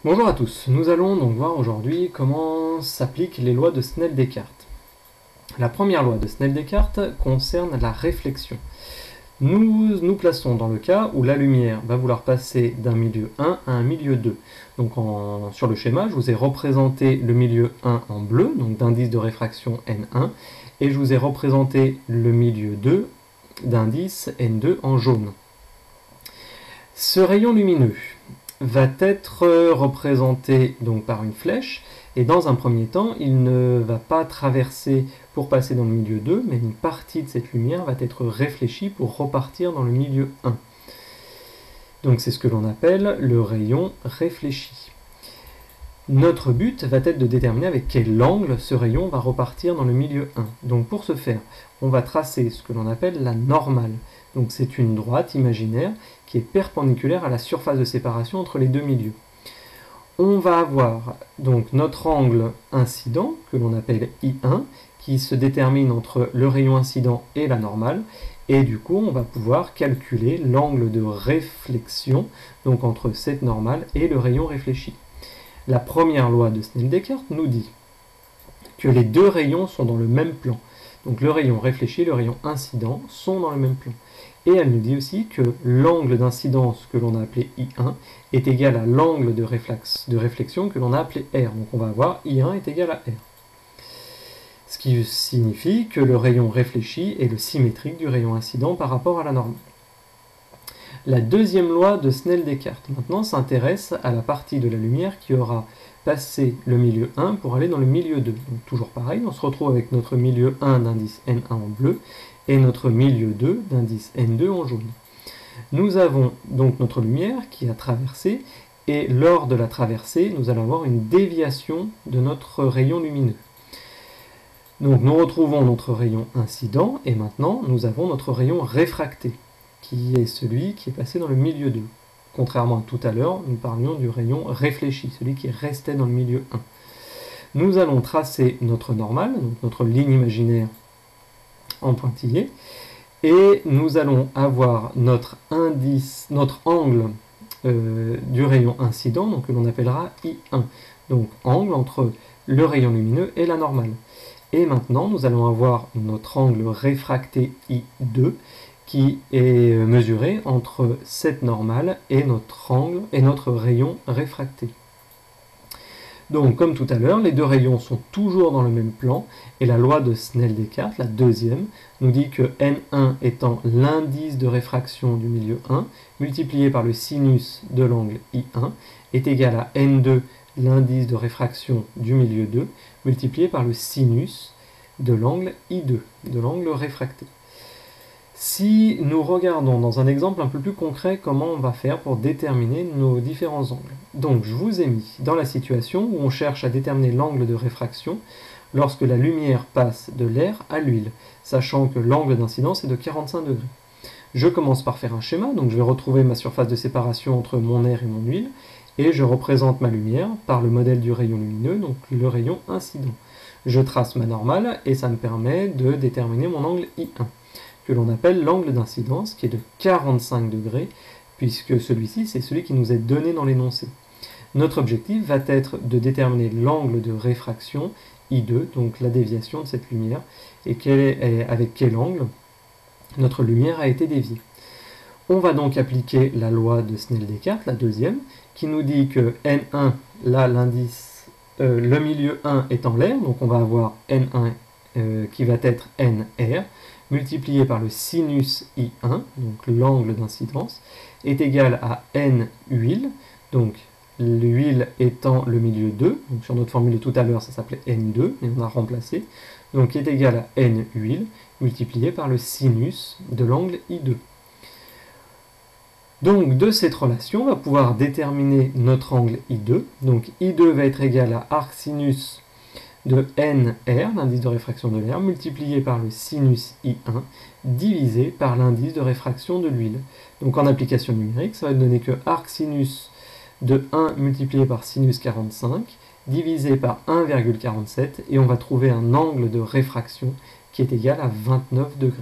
Bonjour à tous, nous allons donc voir aujourd'hui comment s'appliquent les lois de Snell-Descartes. La première loi de Snell-Descartes concerne la réflexion. Nous nous plaçons dans le cas où la lumière va vouloir passer d'un milieu 1 à un milieu 2. Donc sur le schéma, je vous ai représenté le milieu 1 en bleu, donc d'indice de réfraction N1, et je vous ai représenté le milieu 2 d'indice N2 en jaune. Ce rayon lumineux va être représenté donc par une flèche, et dans un premier temps, il ne va pas traverser pour passer dans le milieu 2, mais une partie de cette lumière va être réfléchie pour repartir dans le milieu 1. Donc c'est ce que l'on appelle le rayon réfléchi. Notre but va être de déterminer avec quel angle ce rayon va repartir dans le milieu 1. Donc pour ce faire, on va tracer ce que l'on appelle la normale. Donc c'est une droite imaginaire qui est perpendiculaire à la surface de séparation entre les deux milieux. On va avoir donc notre angle incident, que l'on appelle I1, qui se détermine entre le rayon incident et la normale, et du coup on va pouvoir calculer l'angle de réflexion, donc entre cette normale et le rayon réfléchi. La première loi de Snell-Descartes nous dit que les deux rayons sont dans le même plan. Donc le rayon réfléchi et le rayon incident sont dans le même plan. Et elle nous dit aussi que l'angle d'incidence que l'on a appelé I1 est égal à l'angle de réflexion que l'on a appelé R. Donc on va avoir I1 est égal à R. Ce qui signifie que le rayon réfléchi est le symétrique du rayon incident par rapport à la normale. La deuxième loi de Snell-Descartes maintenant s'intéresse à la partie de la lumière qui aura passé le milieu 1 pour aller dans le milieu 2. Donc toujours pareil, on se retrouve avec notre milieu 1 d'indice N1 en bleu et notre milieu 2 d'indice N2 en jaune. Nous avons donc notre lumière qui a traversé, et lors de la traversée, nous allons avoir une déviation de notre rayon lumineux. Donc nous retrouvons notre rayon incident, et maintenant nous avons notre rayon réfracté, qui est celui qui est passé dans le milieu 2. Contrairement à tout à l'heure, nous parlions du rayon réfléchi, celui qui restait dans le milieu 1. Nous allons tracer notre normale, donc notre ligne imaginaire en pointillé, et nous allons avoir notre angle du rayon incident, donc que l'on appellera I1, donc angle entre le rayon lumineux et la normale. Et maintenant, nous allons avoir notre angle réfracté I2 qui est mesuré entre cette normale et notre angle et notre rayon réfracté. Donc, comme tout à l'heure, les deux rayons sont toujours dans le même plan, et la loi de Snell-Descartes, la deuxième, nous dit que N1 étant l'indice de réfraction du milieu 1, multiplié par le sinus de l'angle I1, est égal à N2, l'indice de réfraction du milieu 2, multiplié par le sinus de l'angle I2, de l'angle réfracté. Si nous regardons dans un exemple un peu plus concret comment on va faire pour déterminer nos différents angles. Donc je vous ai mis dans la situation où on cherche à déterminer l'angle de réfraction lorsque la lumière passe de l'air à l'huile, sachant que l'angle d'incidence est de 45 degrés. Je commence par faire un schéma, donc je vais retrouver ma surface de séparation entre mon air et mon huile, et je représente ma lumière par le modèle du rayon lumineux, donc le rayon incident. Je trace ma normale et ça me permet de déterminer mon angle I1. Que l'on appelle l'angle d'incidence, qui est de 45 degrés, puisque celui-ci, c'est celui qui nous est donné dans l'énoncé. Notre objectif va être de déterminer l'angle de réfraction, I2, donc la déviation de cette lumière, et avec quel angle notre lumière a été déviée. On va donc appliquer la loi de Snell-Descartes, la deuxième, qui nous dit que N1, là l'indice, le milieu 1 étant l'air, donc on va avoir N1 qui va être NR, multiplié par le sinus I1, donc l'angle d'incidence, est égal à N huile, donc l'huile étant le milieu 2, donc sur notre formule de tout à l'heure ça s'appelait N2, mais on a remplacé, donc est égal à N huile, multiplié par le sinus de l'angle I2. Donc de cette relation, on va pouvoir déterminer notre angle I2, donc I2 va être égal à arc sinus de NR, l'indice de réfraction de l'air, multiplié par le sinus I1, divisé par l'indice de réfraction de l'huile. Donc en application numérique, ça va donner que arc sinus de 1 multiplié par sinus 45, divisé par 1,47, et on va trouver un angle de réfraction qui est égal à 29 degrés.